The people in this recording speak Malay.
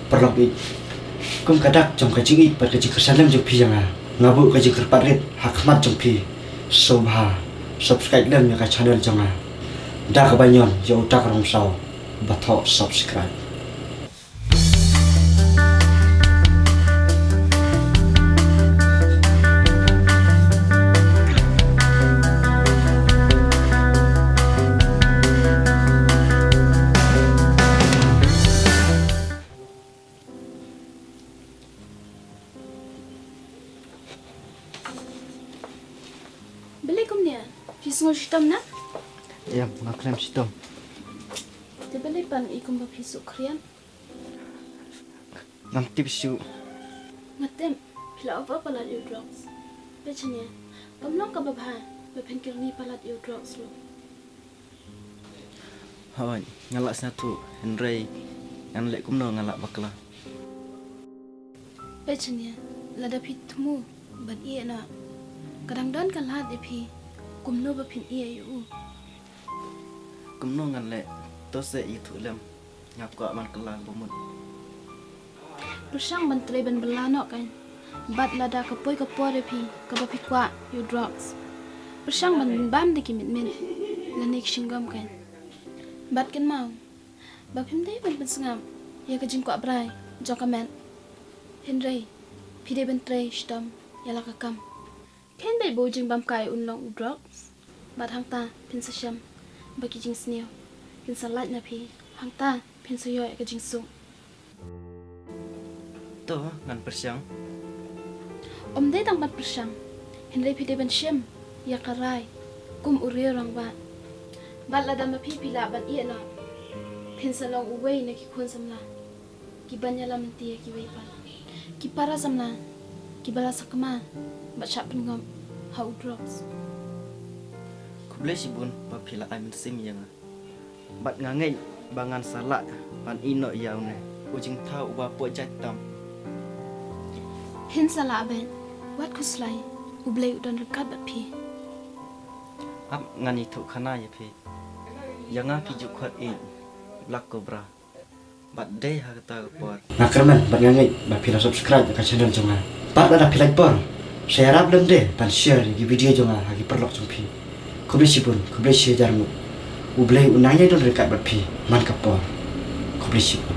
perlok i kum kadak jong ka jingi pat ka ji kersalam jong pi janga ngabu ka ji kerparit hakmat jong pi sobha subscribe lem ya ka channel janga da ka banyon yo tak rong sao bathok subscribe. Beli kum dia, pisau hitam nak? Ya, makrem sitom. Dia beli pan ikum berpisau krian. Nanti bisu. Ngatem, pila apa palat you drugs? Becanya, pemlong ka babha, berpengkir ni palat you drugs lo. Hawan, ngalak satu Henry yang lek kumno ngalak bakla. Becanya, lada pitmu bad iya na. Kadang-kadang kan lahat ipi, kumno berpin iya you. Kumno ngan lek tose itu lem ngap ko aman kelang bumut. Rusang bantrai ban belanok kan. Bad lada kapoi ipi, kabapi kwa you drugs. Rusang ban bam di kimit min, lanik shinggam kan. Bad kan mau, bapim day ban sengam, ya kajing kwa brai, jokamen. Henry, pide bantrai stom, yala kakam. Ken bay bojing bam kai unlong drugs, bad hang ta pin sa syam, bagi jing sneo, pin sa lat na pi, hang ta pin sa yoy ka jing sung. To ngan persiang. Om day tang bad persyang, Henry pide ban syam, ya karai, kum uri orang ba. Bad lada mapi pila ban iya na, pin sa long uway na kikun samla, kibanya lam tiya kiway pa, kipara samla, kibala sa kama. Baca pengam how drugs. Kuble sibun papila amin sim yang. Bat ngangai bangan salak pan ino yaune. Ujing tau ba po jatam. Hin sala ben wat kuslai ublay udan rekat bat pi. Ap ngani tu khana ya pe. Yang pi jukwat in lak kobra. Bat day hakta por. Makraman bat ngangai ba pila subscribe ka channel janga. Pat ada pila por. Share up lem deh, pan share di video jonga hagi perlok jumpi. Kublai sibun, kublai share jarmu. Ublai unanya don rekat berpi, man kapor. Kublai sibun.